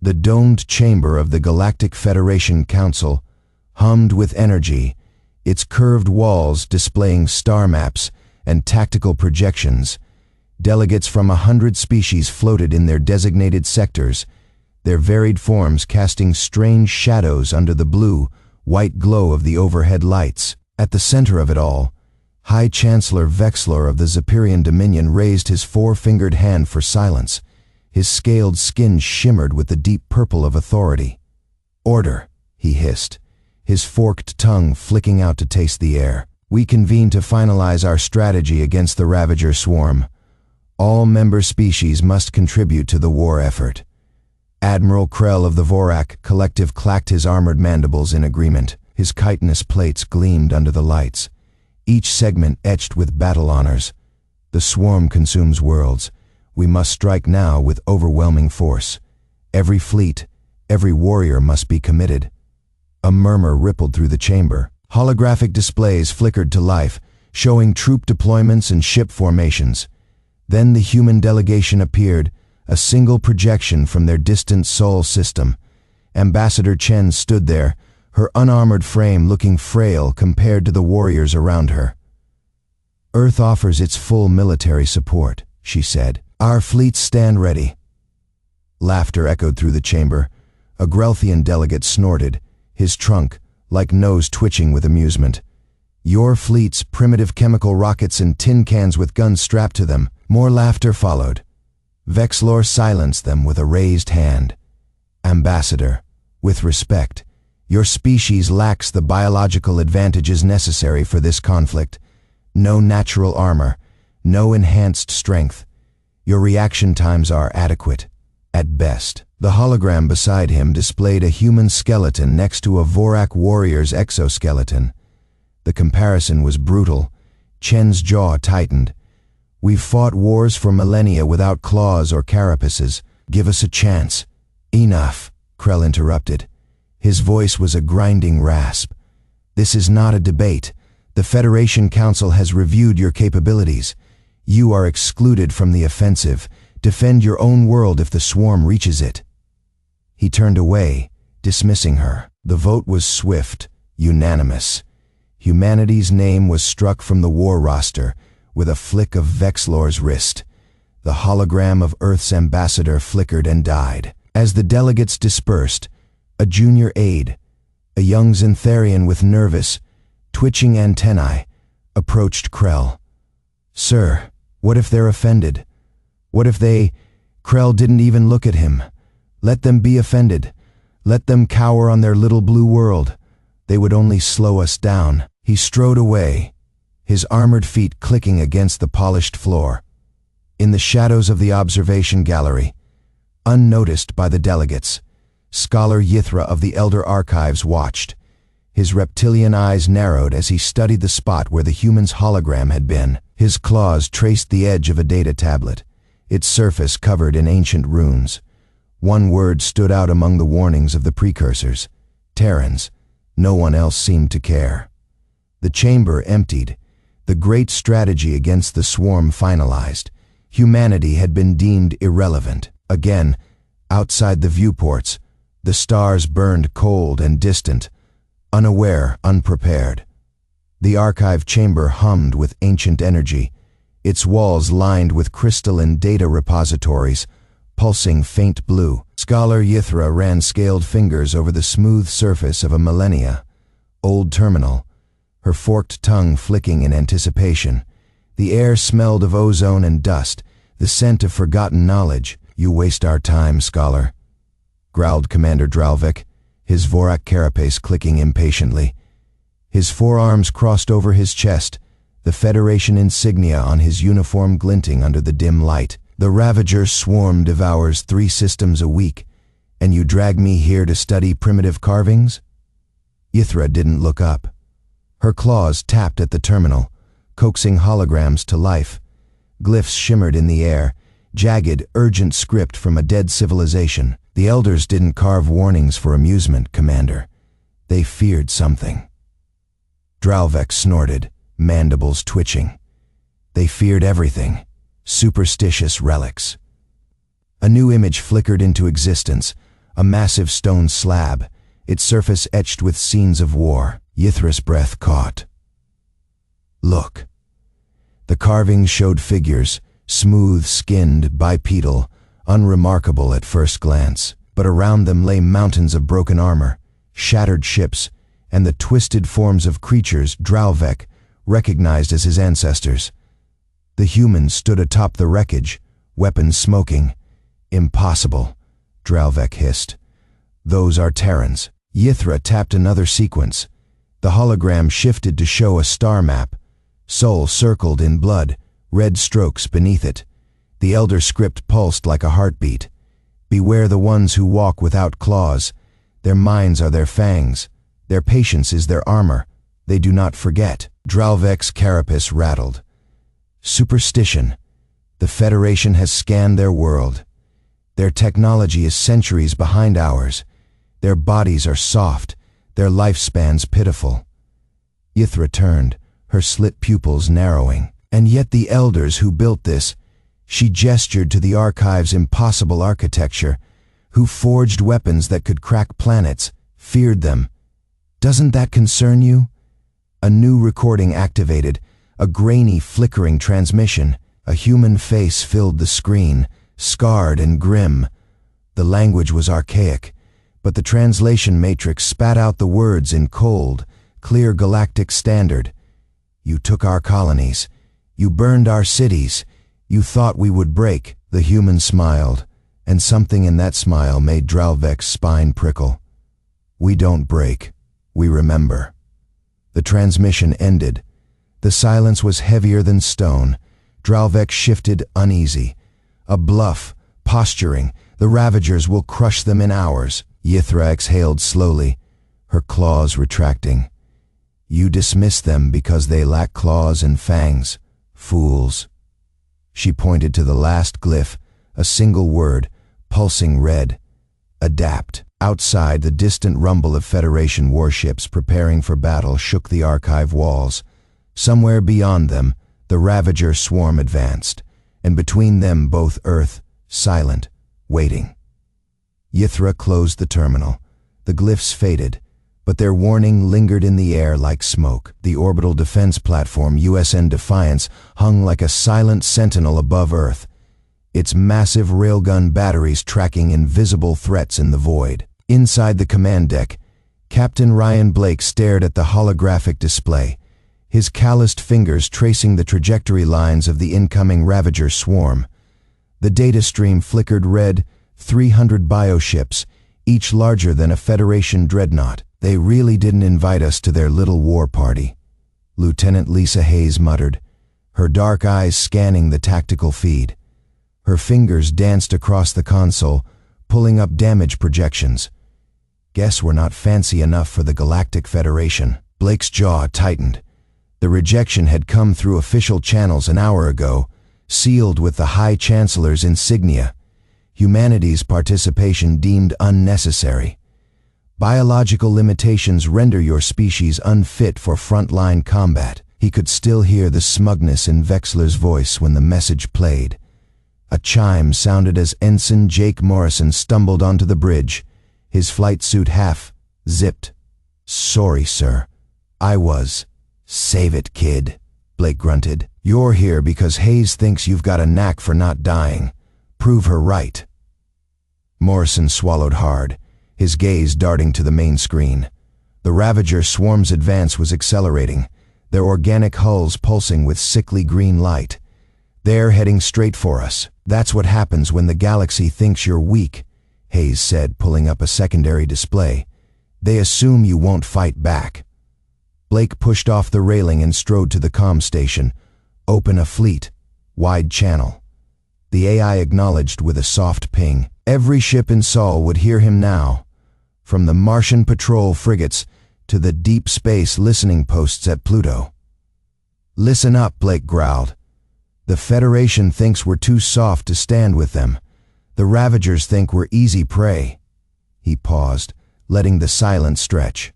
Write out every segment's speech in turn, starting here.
The domed chamber of the Galactic Federation Council hummed with energy, its curved walls displaying star maps and tactical projections. Delegates from 100 species floated in their designated sectors, their varied forms casting strange shadows under the blue-white glow of the overhead lights. At the center of it all, High Chancellor Vexlor of the Zepyrian Dominion raised his four-fingered hand for silence. His scaled skin shimmered with the deep purple of authority. "Order," he hissed, his forked tongue flicking out to taste the air. "We convene to finalize our strategy against the Ravager Swarm. All member species must contribute to the war effort." Admiral Krell of the Vorak Collective clacked his armored mandibles in agreement. His chitinous plates gleamed under the lights, each segment etched with battle honors. "The swarm consumes worlds. We must strike now with overwhelming force. Every fleet, every warrior must be committed." A murmur rippled through the chamber. Holographic displays flickered to life, showing troop deployments and ship formations. Then the human delegation appeared, a single projection from their distant Sol system. Ambassador Chen stood there, her unarmored frame looking frail compared to the warriors around her. "Earth offers its full military support," she said. "Our fleets stand ready." Laughter echoed through the chamber. A Grelthian delegate snorted, his trunk, like nose twitching with amusement. "Your fleets, primitive chemical rockets and tin cans with guns strapped to them." More laughter followed. Vexlor silenced them with a raised hand. "Ambassador, with respect, your species lacks the biological advantages necessary for this conflict. No natural armor, no enhanced strength. Your reaction times are adequate, at best." The hologram beside him displayed a human skeleton next to a Vorak warrior's exoskeleton. The comparison was brutal. Chen's jaw tightened. "We've fought wars for millennia without claws or carapaces. Give us a chance." "Enough," Krell interrupted. His voice was a grinding rasp. "This is not a debate. The Federation Council has reviewed your capabilities. You are excluded from the offensive. Defend your own world if the swarm reaches it." He turned away, dismissing her. The vote was swift, unanimous. Humanity's name was struck from the war roster with a flick of Vexlor's wrist. The hologram of Earth's ambassador flickered and died. As the delegates dispersed, a junior aide, a young Xantharian with nervous, twitching antennae, approached Krell. "Sir, what if they're offended? What if they—" Krell didn't even look at him. "Let them be offended. Let them cower on their little blue world. They would only slow us down." He strode away, his armored feet clicking against the polished floor. In the shadows of the observation gallery, unnoticed by the delegates, Scholar Yithra of the Elder Archives watched. His reptilian eyes narrowed as he studied the spot where the human's hologram had been. His claws traced the edge of a data tablet, its surface covered in ancient runes. One word stood out among the warnings of the precursors: Terrans. No one else seemed to care. The chamber emptied, the great strategy against the swarm finalized. Humanity had been deemed irrelevant. Again, outside the viewports, the stars burned cold and distant, unaware, unprepared. The archive chamber hummed with ancient energy, its walls lined with crystalline data repositories, pulsing faint blue. Scholar Yithra ran scaled fingers over the smooth surface of a millennia-old terminal, her forked tongue flicking in anticipation. The air smelled of ozone and dust, the scent of forgotten knowledge. "You waste our time, Scholar," growled Commander Dralvik, his Vorak carapace clicking impatiently. His forearms crossed over his chest, the Federation insignia on his uniform glinting under the dim light. "The Ravager Swarm devours 3 systems a week, and you drag me here to study primitive carvings?" Yithra didn't look up. Her claws tapped at the terminal, coaxing holograms to life. Glyphs shimmered in the air, jagged, urgent script from a dead civilization. "The Elders didn't carve warnings for amusement, Commander. They feared something." Dralvik snorted, mandibles twitching. "They feared everything. Superstitious relics." A new image flickered into existence, a massive stone slab, its surface etched with scenes of war. Ythra's breath caught. Look. The carvings showed figures, smooth-skinned, bipedal, unremarkable at first glance, but around them lay mountains of broken armor, shattered ships, and the twisted forms of creatures Dralvek recognized as his ancestors. The humans stood atop the wreckage, weapons smoking. Impossible, Dralvek hissed. Those are Terrans. Ythra tapped another sequence. The hologram shifted to show a star map, Sol circled in blood, red strokes beneath it. The Elder script pulsed like a heartbeat. Beware the ones who walk without claws. Their minds are their fangs. Their patience is their armor. They do not forget. Dralvek's carapace rattled. Superstition. The Federation has scanned their world. Their technology is centuries behind ours. Their bodies are soft, their lifespans pitiful. Ythra turned, her slit pupils narrowing. And yet the Elders who built this, she gestured to the Archive's impossible architecture, who forged weapons that could crack planets, feared them. Doesn't that concern you? A new recording activated, a grainy, flickering transmission. A human face filled the screen, scarred and grim. The language was archaic, but the translation matrix spat out the words in cold, clear galactic standard. You took our colonies. You burned our cities. You thought we would break. The human smiled, and something in that smile made Dralvek's spine prickle. We don't break. We remember. The transmission ended. The silence was heavier than stone. Dralvek shifted, uneasy. A bluff, posturing. The Ravagers will crush them in hours. Ythra exhaled slowly, her claws retracting. You dismiss them because they lack claws and fangs. Fools. She pointed to the last glyph, a single word, pulsing red. Adapt. Outside, the distant rumble of Federation warships preparing for battle shook the Archive walls. Somewhere beyond them, the Ravager Swarm advanced, and between them both Earth, silent, waiting. Ythra closed the terminal. The glyphs faded, but their warning lingered in the air like smoke. The orbital defense platform USN Defiance hung like a silent sentinel above Earth, its massive railgun batteries tracking invisible threats in the void. Inside the command deck, Captain Ryan Blake stared at the holographic display, his calloused fingers tracing the trajectory lines of the incoming Ravager Swarm. The data stream flickered red, 300 bioships, each larger than a Federation dreadnought. They really didn't invite us to their little war party, Lieutenant Lisa Hayes muttered, her dark eyes scanning the tactical feed. Her fingers danced across the console, pulling up damage projections. Guess we're not fancy enough for the Galactic Federation. Blake's jaw tightened. The rejection had come through official channels an hour ago, sealed with the High Chancellor's insignia. Humanity's participation deemed unnecessary. Biological limitations render your species unfit for frontline combat. He could still hear the smugness in Vexler's voice when the message played. A chime sounded as Ensign Jake Morrison stumbled onto the bridge, his flight suit half zipped. Sorry, sir. I was. Save it, kid, Blake grunted. You're here because Hayes thinks you've got a knack for not dying. Prove her right. Morrison swallowed hard, his gaze darting to the main screen. The Ravager Swarm's advance was accelerating, their organic hulls pulsing with sickly green light. They're heading straight for us. That's what happens when the galaxy thinks you're weak, Hayes said, pulling up a secondary display. They assume you won't fight back. Blake pushed off the railing and strode to the comm station. Open a fleet. Wide channel. The AI acknowledged with a soft ping. Every ship in Sol would hear him now, from the Martian patrol frigates to the deep space listening posts at Pluto. Listen up, Blake growled. The Federation thinks we're too soft to stand with them. The Ravagers think we're easy prey. He paused, letting the silence stretch.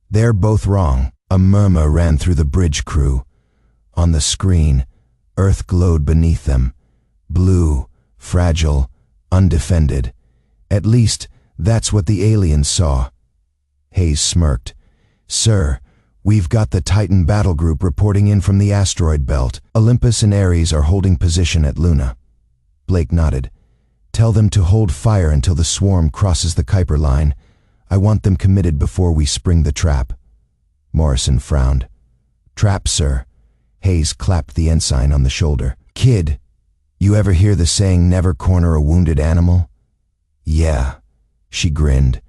They're both wrong. A murmur ran through the bridge crew. On the screen, Earth glowed beneath them. Blue, fragile, undefended. At least, That's what the aliens saw. Hayes smirked. Sir, we've got the Titan battle group reporting in from the asteroid belt. Olympus and Ares are holding position at Luna. Blake nodded. Tell them to hold fire until the swarm crosses the Kuiper line. I want them committed before we spring the trap. Morrison frowned. Trap, sir. Hayes clapped the ensign on the shoulder. Kid, you ever hear the saying, never corner a wounded animal? Yeah, she grinned.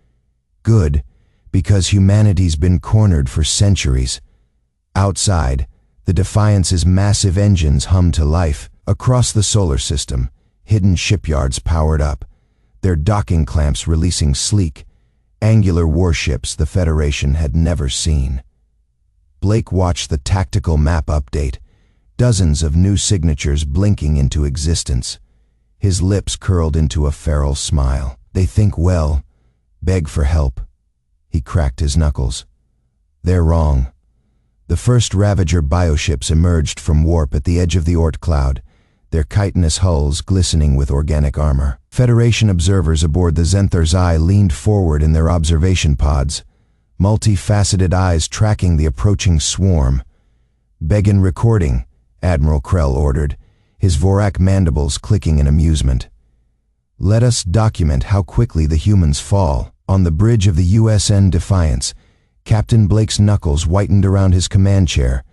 Good, because humanity's been cornered for centuries. Outside, the Defiance's massive engines hum to life. Across the solar system, hidden shipyards powered up, their docking clamps releasing sleek, angular warships the Federation had never seen. Blake watched the tactical map update, dozens of new signatures blinking into existence. His lips curled into a feral smile. They think well, beg for help. He cracked his knuckles. They're wrong. The first Ravager bioships emerged from warp at the edge of the Oort cloud, their chitinous hulls glistening with organic armor. Federation observers aboard the Zenthar's Eye leaned forward in their observation pods, multifaceted eyes tracking the approaching swarm. Begin recording, Admiral Krell ordered, his Vorak mandibles clicking in amusement. Let us document how quickly the humans fall. On the bridge of the USN Defiance, Captain Blake's knuckles whitened around his command chair.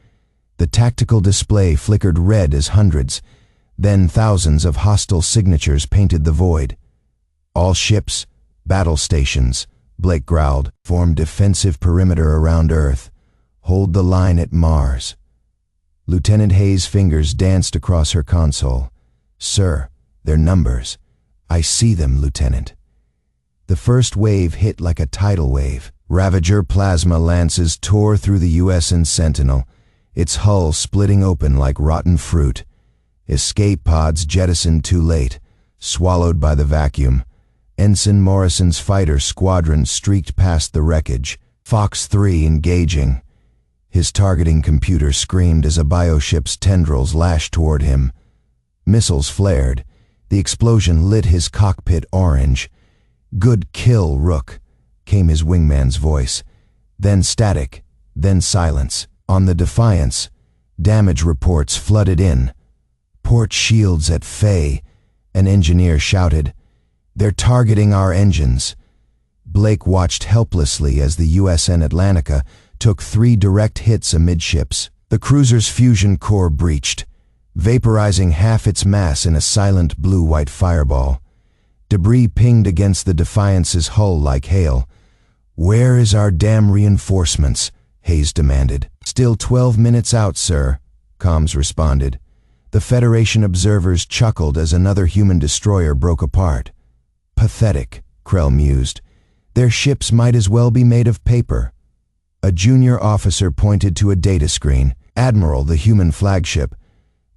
The tactical display flickered red as hundreds, then thousands of hostile signatures painted the void. All ships, battle stations, Blake growled, form defensive perimeter around Earth. Hold the line at Mars. Lieutenant Hayes' fingers danced across her console. Sir, their numbers. I see them, Lieutenant. The first wave hit like a tidal wave. Ravager plasma lances tore through the USN Sentinel, its hull splitting open like rotten fruit. Escape pods jettisoned too late, swallowed by the vacuum. Ensign Morrison's fighter squadron streaked past the wreckage, Fox 3 engaging. His targeting computer screamed as a bioship's tendrils lashed toward him. Missiles flared. The explosion lit his cockpit orange. Good kill, Rook, came his wingman's voice. Then static, then silence. On the Defiance, damage reports flooded in. Port shields at Faye, an engineer shouted. They're targeting our engines. Blake watched helplessly as the USN Atlantica took 3 direct hits amidships. The cruiser's fusion core breached, vaporizing half its mass in a silent blue-white fireball. Debris pinged against the Defiance's hull like hail. Where is our damn reinforcements? Hayes demanded. Still 12 minutes out, sir, comms responded. The Federation observers chuckled as another human destroyer broke apart. Pathetic, Krell mused. Their ships might as well be made of paper. A junior officer pointed to a data screen. Admiral, the human flagship.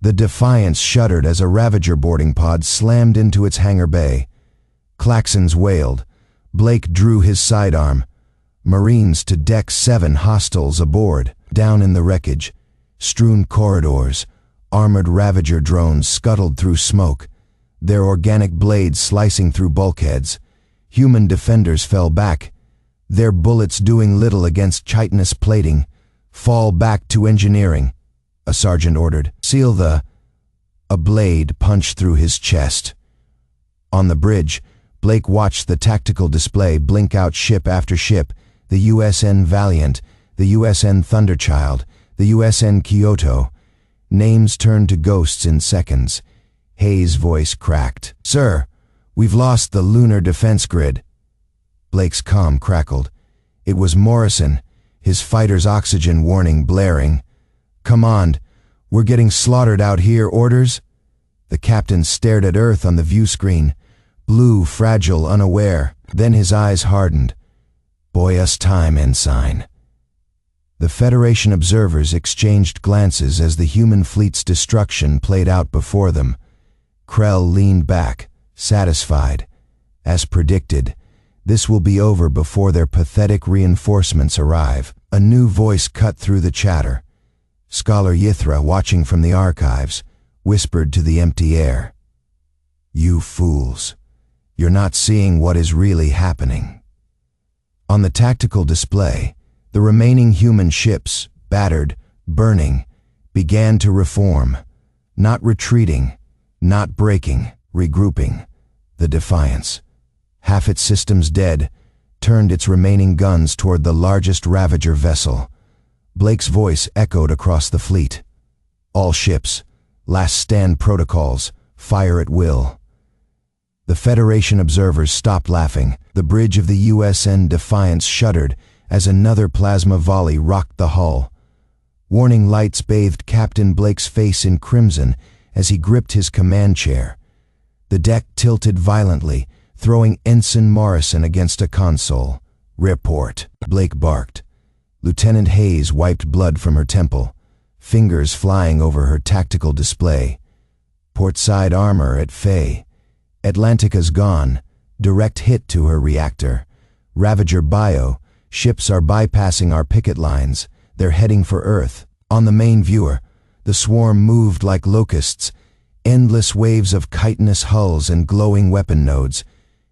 The Defiance shuddered as a Ravager boarding pod slammed into its hangar bay. Klaxons wailed. Blake drew his sidearm. Marines to Deck 7, hostiles aboard. Down in the wreckage, strewn corridors, armored Ravager drones scuttled through smoke, their organic blades slicing through bulkheads. Human defenders fell back, their bullets doing little against chitinous plating. Fall back to engineering, a sergeant ordered. Seal the... A blade punched through his chest. On the bridge, Blake watched the tactical display blink out ship after ship, the USN Valiant, the USN Thunderchild, the USN Kyoto. Names turned to ghosts in seconds. Hayes' voice cracked. Sir, we've lost the lunar defense grid. Blake's comm crackled. It was Morrison, his fighter's oxygen warning blaring. Command, we're getting slaughtered out here, orders? The captain stared at Earth on the view screen, blue, fragile, unaware. Then his eyes hardened. Boy us time, Ensign. The Federation observers exchanged glances as the human fleet's destruction played out before them. Krell leaned back, satisfied. As predicted, this will be over before their pathetic reinforcements arrive. A new voice cut through the chatter. Scholar Yithra, watching from the archives, whispered to the empty air. You fools. You're not seeing what is really happening. On the tactical display, the remaining human ships, battered, burning, began to reform, not retreating, not breaking, regrouping. The Defiance, half its systems dead, turned its remaining guns toward the largest Ravager vessel. Blake's voice echoed across the fleet. All ships, last stand protocols, fire at will. The Federation observers stopped laughing. The bridge of the USN Defiance shuddered as another plasma volley rocked the hull. Warning lights bathed Captain Blake's face in crimson as he gripped his command chair. The deck tilted violently, throwing Ensign Morrison against a console. "Report," Blake barked. Lieutenant Hayes wiped blood from her temple, fingers flying over her tactical display. "Portside armor at Faye. Atlantica's gone. Direct hit to her reactor. Ravager Bio, ships are bypassing our picket lines. They're heading for Earth." On the main viewer, the swarm moved like locusts, endless waves of chitinous hulls and glowing weapon nodes.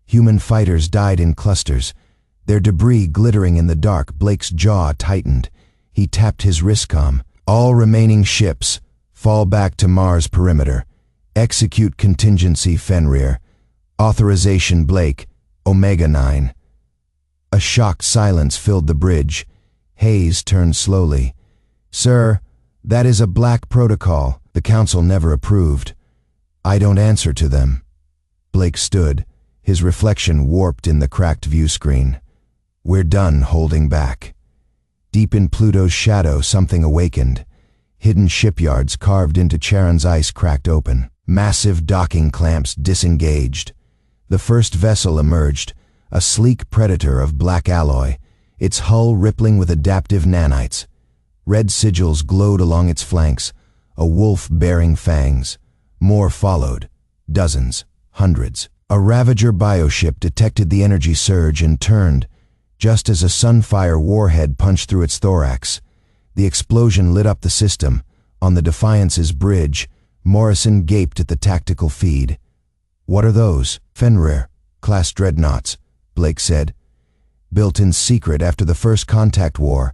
Human fighters died in clusters, their debris glittering in the dark. Blake's jaw tightened. He tapped his wristcom. "All remaining ships, fall back to Mars perimeter. Execute contingency Fenrir. Authorization Blake, Omega 9. A shocked silence filled the bridge. Hayes turned slowly. "Sir, that is a black protocol. The Council never approved. I don't answer to them." Blake stood, his reflection warped in the cracked view screen. "We're done holding back." Deep in Pluto's shadow, something awakened. Hidden shipyards carved into Charon's ice cracked open. Massive docking clamps disengaged. The first vessel emerged, a sleek predator of black alloy, its hull rippling with adaptive nanites. Red sigils glowed along its flanks, a wolf bearing fangs. More followed, dozens, hundreds. A Ravager bioship detected the energy surge and turned, just as a Sunfire warhead punched through its thorax. The explosion lit up the system. On the Defiance's bridge, Morrison gaped at the tactical feed. "What are those?" "Fenrir, class dreadnoughts," Blake said. "Built in secret after the first contact war.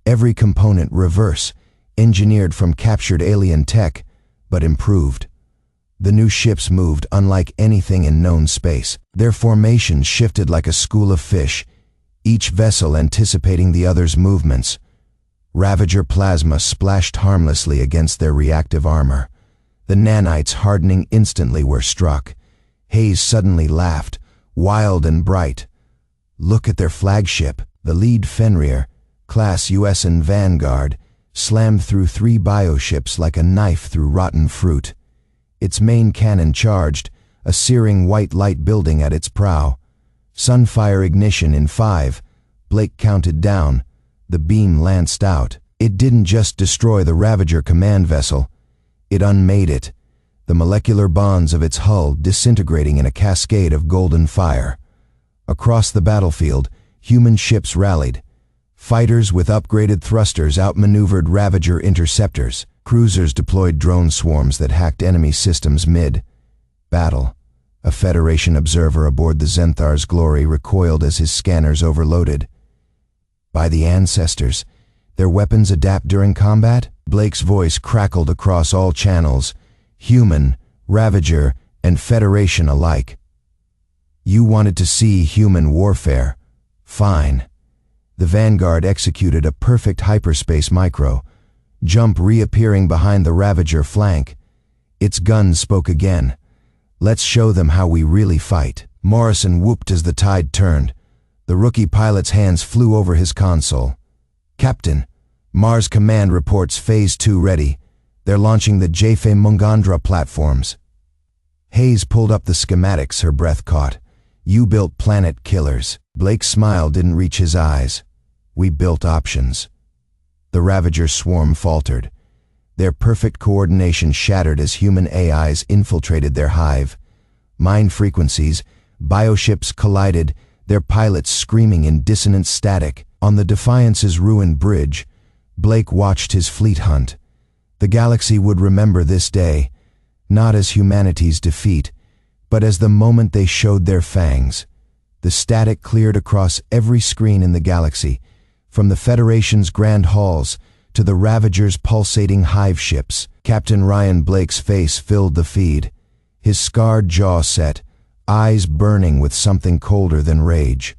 Every component reverse, engineered from captured alien tech, but improved." The new ships moved unlike anything in known space. Their formations shifted like a school of fish, each vessel anticipating the other's movements. Ravager plasma splashed harmlessly against their reactive armor. The nanites hardening instantly were struck. Hayes suddenly laughed, wild and bright. "Look at their flagship." The lead Fenrir, class USN Vanguard, slammed through 3 bioships like a knife through rotten fruit. Its main cannon charged, a searing white light building at its prow. Sunfire ignition in 5. Blake counted down. The beam lanced out. It didn't just destroy the Ravager command vessel. It unmade it, the molecular bonds of its hull disintegrating in a cascade of golden fire. Across the battlefield, human ships rallied. Fighters with upgraded thrusters outmaneuvered Ravager interceptors. Cruisers deployed drone swarms that hacked enemy systems mid-battle. A Federation observer aboard the Zenthar's Glory recoiled as his scanners overloaded. "By the ancestors, their weapons adapt during combat?" Blake's voice crackled across all channels, human, Ravager, and Federation alike. "You wanted to see human warfare. Fine." The Vanguard executed a perfect hyperspace micro, jump reappearing behind the Ravager flank. Its guns spoke again. "Let's show them how we really fight." Morrison whooped as the tide turned. The rookie pilot's hands flew over his console. "Captain, Mars Command reports Phase 2 ready. They're launching the Jefe Mungandra platforms." Hayes pulled up the schematics, her breath caught. "You built planet killers." Blake's smile didn't reach his eyes. "We built options." The Ravager Swarm faltered. Their perfect coordination shattered as human AIs infiltrated their hive. Mind frequencies, bioships collided, their pilots screaming in dissonant static. On the Defiance's ruined bridge, Blake watched his fleet hunt. The galaxy would remember this day, not as humanity's defeat, But as the moment they showed their fangs, the static cleared across every screen in the galaxy, from the Federation's grand halls to the Ravager's pulsating hive ships. Captain Ryan Blake's face filled the feed, his scarred jaw set, eyes burning with something colder than rage.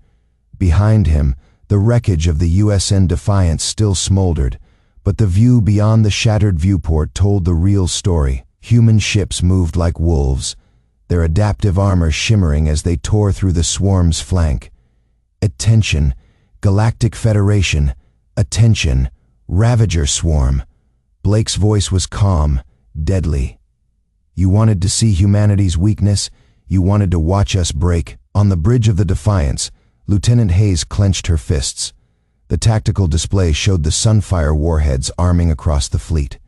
Behind him, the wreckage of the USN Defiance still smoldered, but the view beyond the shattered viewport told the real story. Human ships moved like wolves, their adaptive armor shimmering as they tore through the swarm's flank. Attention, Galactic Federation. Attention, Ravager Swarm. Blake's voice was calm, deadly. You wanted to see humanity's weakness? You wanted to watch us break? On the bridge of the Defiance, Lieutenant Hayes clenched her fists. The tactical display showed the Sunfire warheads arming across the fleet.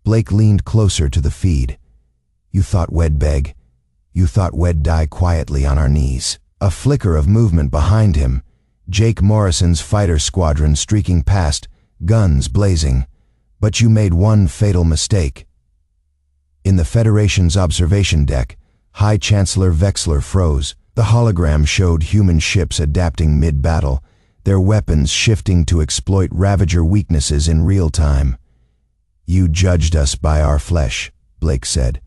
Blake leaned closer to the feed. You thought we'd beg? You thought we'd die quietly on our knees? A flicker of movement behind him. Jake Morrison's fighter squadron streaking past, guns blazing. But you made one fatal mistake. In the Federation's observation deck, High Chancellor Vexler froze. The hologram showed human ships adapting mid-battle, their weapons shifting to exploit Ravager weaknesses in real time. You judged us by our flesh, Blake said.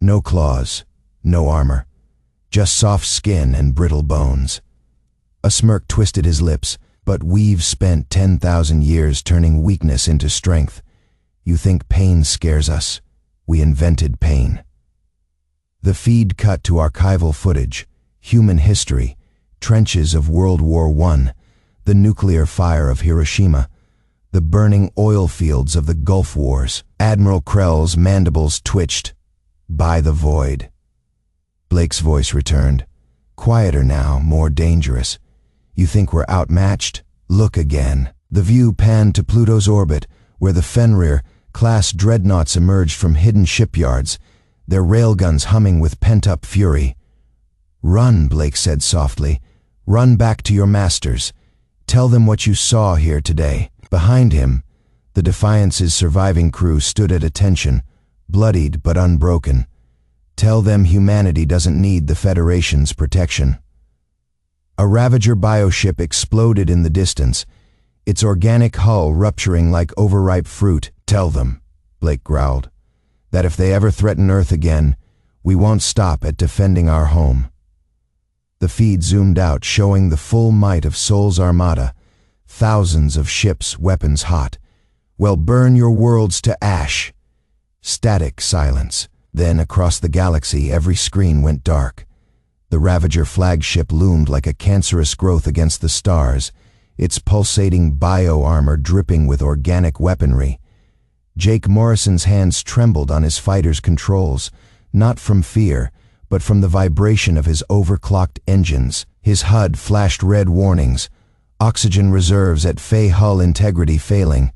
No claws, no armor, just soft skin and brittle bones. A smirk twisted his lips, but we've spent 10,000 years turning weakness into strength. You think pain scares us? We invented pain. The feed cut to archival footage, human history, trenches of World War I, the nuclear fire of Hiroshima, the burning oil fields of the Gulf Wars. Admiral Krell's mandibles twitched. By the void. Blake's voice returned. Quieter now, more dangerous. You think we're outmatched? Look again. The view panned to Pluto's orbit, where the Fenrir-class dreadnoughts emerged from hidden shipyards, their railguns humming with pent-up fury. Run, Blake said softly. Run back to your masters. Tell them what you saw here today. Behind him, the Defiance's surviving crew stood at attention, bloodied but unbroken. Tell them humanity doesn't need the Federation's protection. A Ravager bioship exploded in the distance, its organic hull rupturing like overripe fruit. Tell them, Blake growled, that if they ever threaten Earth again, we won't stop at defending our home. The feed zoomed out, showing the full might of Sol's armada, thousands of ships, weapons hot. Well, burn your worlds to ash. Static silence. Then, across the galaxy, every screen went dark. The Ravager flagship loomed like a cancerous growth against the stars, its pulsating bio-armor dripping with organic weaponry. Jake Morrison's hands trembled on his fighter's controls, not from fear, but from the vibration of his overclocked engines. His HUD flashed red warnings, oxygen reserves at hull integrity failing.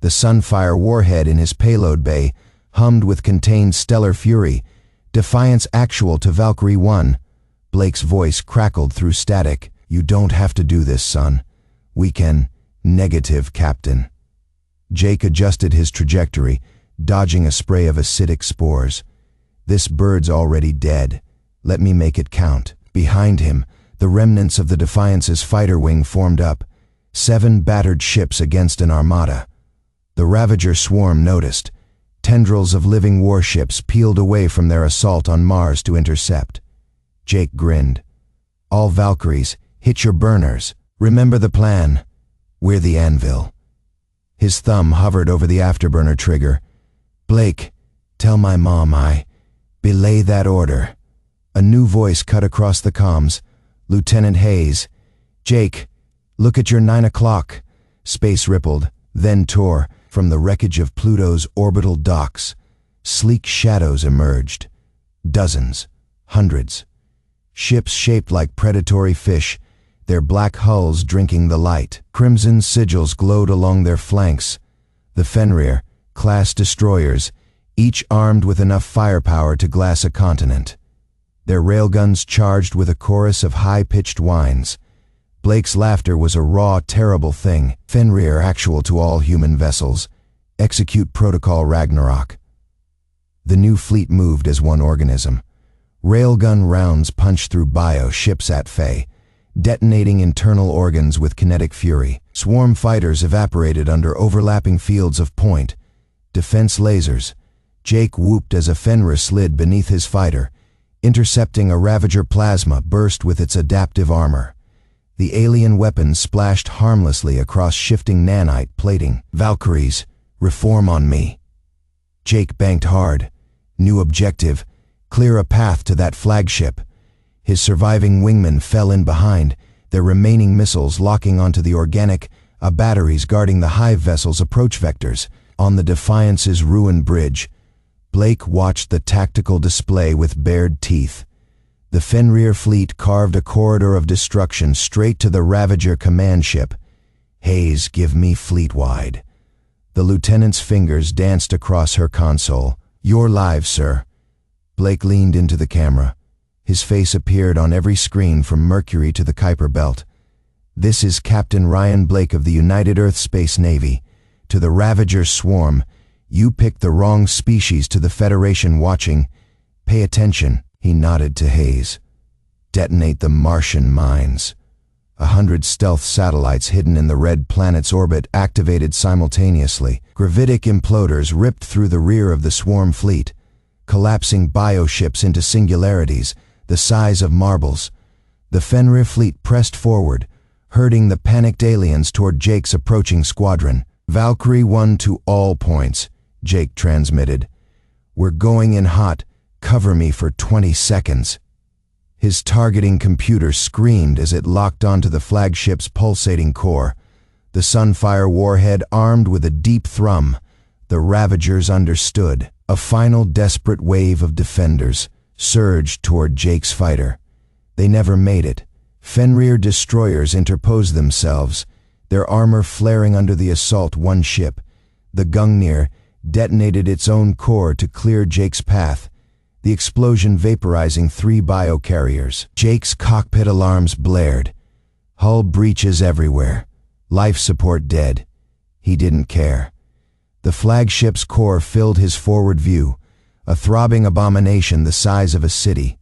The Sunfire warhead in his payload bay hummed with contained stellar fury. Defiance actual to Valkyrie 1. Blake's voice crackled through static. You don't have to do this, son. We can. Negative, Captain. Jake adjusted his trajectory, dodging a spray of acidic spores. This bird's already dead. Let me make it count. Behind him, the remnants of the Defiance's fighter wing formed up, 7 battered ships against an armada. The Ravager Swarm noticed. Tendrils of living warships peeled away from their assault on Mars to intercept. Jake grinned. All Valkyries, hit your burners. Remember the plan. We're the anvil. His thumb hovered over the afterburner trigger. Blake, tell my mom I belay that order. A new voice cut across the comms. Lieutenant Hayes. Jake, look at your 9 o'clock. Space rippled, then tore. From the wreckage of Pluto's orbital docks, sleek shadows emerged. Dozens, hundreds. Ships shaped like predatory fish, their black hulls drinking the light. Crimson sigils glowed along their flanks. The Fenrir-class destroyers, each armed with enough firepower to glass a continent. Their railguns charged with a chorus of high-pitched whines. Blake's laughter was a raw, terrible thing. Fenrir actual to all human vessels. Execute Protocol Ragnarok. The new fleet moved as one organism. Railgun rounds punched through ships at Faye, detonating internal organs with kinetic fury. Swarm fighters evaporated under overlapping fields of point. Defense lasers. Jake whooped as a Fenrir slid beneath his fighter, intercepting a Ravager plasma burst with its adaptive armor. The alien weapon splashed harmlessly across shifting nanite plating. Valkyries, reform on me. Jake banked hard. New objective, clear a path to that flagship. His surviving wingmen fell in behind, their remaining missiles locking onto the organic batteries guarding the hive vessel's approach vectors. On the Defiance's ruined bridge, Blake watched the tactical display with bared teeth. The Fenrir fleet carved a corridor of destruction straight to the Ravager command ship. Hayes, give me fleet-wide. The lieutenant's fingers danced across her console. You're live, sir. Blake leaned into the camera. His face appeared on every screen from Mercury to the Kuiper Belt. This is Captain Ryan Blake of the United Earth Space Navy. To the Ravager Swarm, you picked the wrong species to the Federation watching. Pay attention. He nodded to Hayes. Detonate the Martian mines. 100 stealth satellites hidden in the red planet's orbit activated simultaneously. Gravitic imploders ripped through the rear of the swarm fleet, collapsing bioships into singularities the size of marbles. The Fenrir fleet pressed forward, herding the panicked aliens toward Jake's approaching squadron. Valkyrie 1 to all points, Jake transmitted. We're going in hot. Cover me for 20 seconds. His targeting computer screamed as it locked onto the flagship's pulsating core. The Sunfire warhead armed with a deep thrum. The Ravagers understood. A final desperate wave of defenders surged toward Jake's fighter. They never made it. Fenrir destroyers interposed themselves, their armor flaring under the assault one ship. The Gungnir detonated its own core to clear Jake's path, the explosion vaporizing 3 biocarriers. Jake's cockpit alarms blared. Hull breaches everywhere. Life support dead. He didn't care. The flagship's core filled his forward view, a throbbing abomination the size of a city.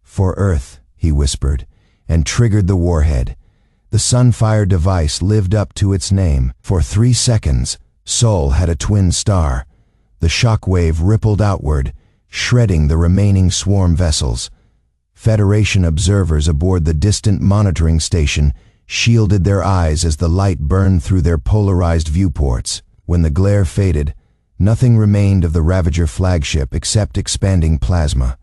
For Earth, he whispered, and triggered the warhead. The Sunfire device lived up to its name. For 3 seconds, Sol had a twin star. The shockwave rippled outward, shredding the remaining swarm vessels. Federation observers aboard the distant monitoring station shielded their eyes as the light burned through their polarized viewports. When the glare faded, nothing remained of the Ravager flagship except expanding plasma.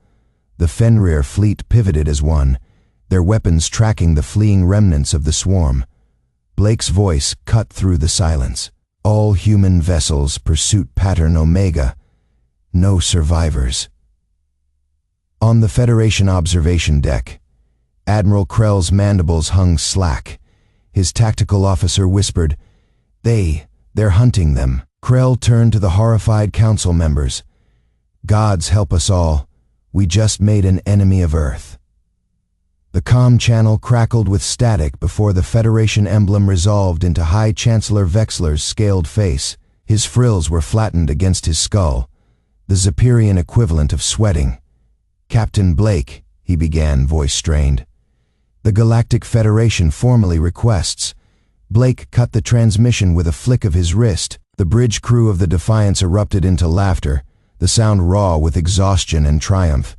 The Fenrir fleet pivoted as one, their weapons tracking the fleeing remnants of the swarm. Blake's voice cut through the silence. All human vessels, pursuit pattern Omega. No survivors. On the Federation observation deck, Admiral Krell's mandibles hung slack. His tactical officer whispered, They're hunting them." Krell turned to the horrified council members. "Gods help us all. We just made an enemy of Earth." The comm channel crackled with static before the Federation emblem resolved into High Chancellor Vexler's scaled face. His frills were flattened against his skull, the Zepyrian equivalent of sweating. "Captain Blake," he began, voice strained. "The Galactic Federation formally requests." Blake cut the transmission with a flick of his wrist. The bridge crew of the Defiance erupted into laughter, the sound raw with exhaustion and triumph.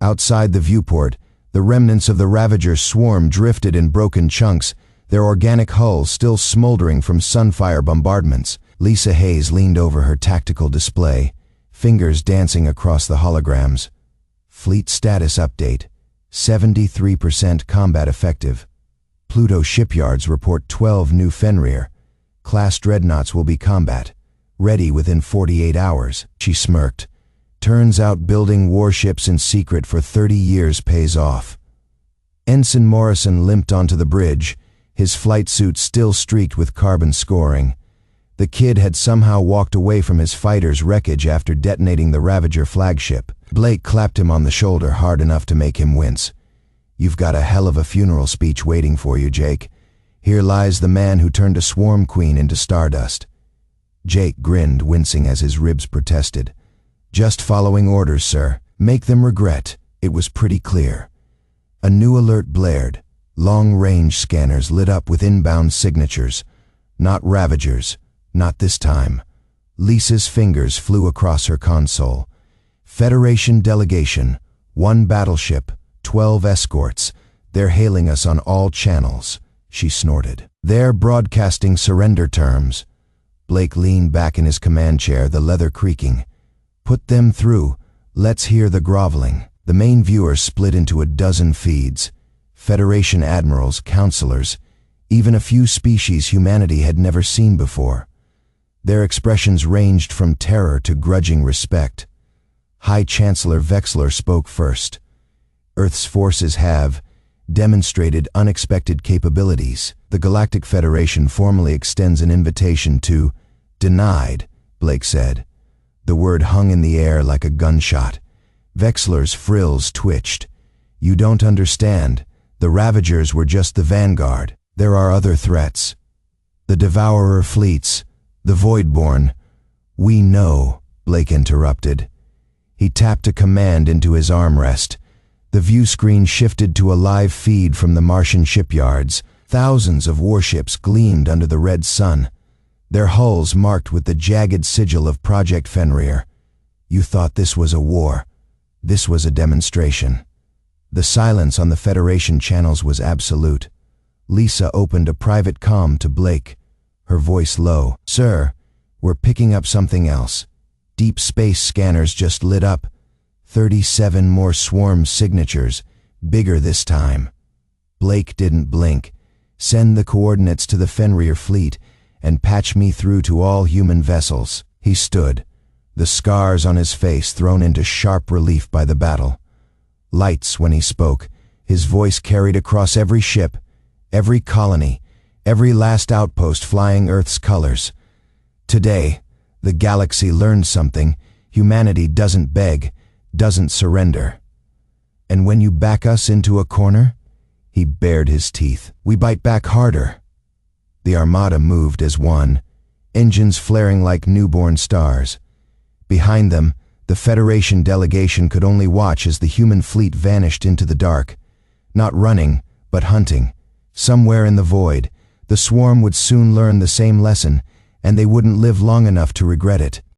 Outside the viewport, the remnants of the Ravager Swarm drifted in broken chunks, their organic hulls still smoldering from Sunfire bombardments. Lisa Hayes leaned over her tactical display, fingers dancing across the holograms. Fleet status update, 73% combat effective. Pluto shipyards report 12 new Fenrir. Class dreadnoughts will be combat ready within 48 hours. She smirked. Turns out building warships in secret for 30 years pays off. Ensign Morrison limped onto the bridge, his flight suit still streaked with carbon scoring. The kid had somehow walked away from his fighter's wreckage after detonating the Ravager flagship. Blake clapped him on the shoulder hard enough to make him wince. "You've got a hell of a funeral speech waiting for you, Jake. Here lies the man who turned a swarm queen into stardust." Jake grinned, wincing as his ribs protested. "Just following orders, sir. Make them regret." It was pretty clear. A new alert blared. Long-range scanners lit up with inbound signatures. Not Ravagers, not this time. Lisa's fingers flew across her console. Federation delegation, 1 battleship, 12 escorts. They're hailing us on all channels, she snorted. They're broadcasting surrender terms. Blake leaned back in his command chair, the leather creaking. Put them through. Let's hear the groveling. The main viewer split into a dozen feeds. Federation admirals, counselors, even a few species humanity had never seen before. Their expressions ranged from terror to grudging respect. High Chancellor Vexler spoke first. Earth's forces have demonstrated unexpected capabilities. The Galactic Federation formally extends an invitation to denied, Blake said. The word hung in the air like a gunshot. Vexler's frills twitched. You don't understand. The Ravagers were just the vanguard. There are other threats. The Devourer fleets, the Voidborn. We know, Blake interrupted. He tapped a command into his armrest. The view screen shifted to a live feed from the Martian shipyards. Thousands of warships gleamed under the red sun, their hulls marked with the jagged sigil of Project Fenrir. You thought this was a war. This was a demonstration. The silence on the Federation channels was absolute. Lisa opened a private comm to Blake, her voice low. Sir, we're picking up something else. Deep space scanners just lit up. 37 more swarm signatures, bigger this time. Blake didn't blink. Send the coordinates to the Fenrir fleet and patch me through to all human vessels. He stood, the scars on his face thrown into sharp relief by the battle. Lights when he spoke, his voice carried across every ship, every colony, every last outpost flying Earth's colors. Today, the galaxy learned something. Humanity doesn't beg, doesn't surrender. And when you back us into a corner, he bared his teeth. We bite back harder. The armada moved as one, engines flaring like newborn stars. Behind them, the Federation delegation could only watch as the human fleet vanished into the dark. Not running, but hunting. Somewhere in the void, the swarm would soon learn the same lesson, and they wouldn't live long enough to regret it.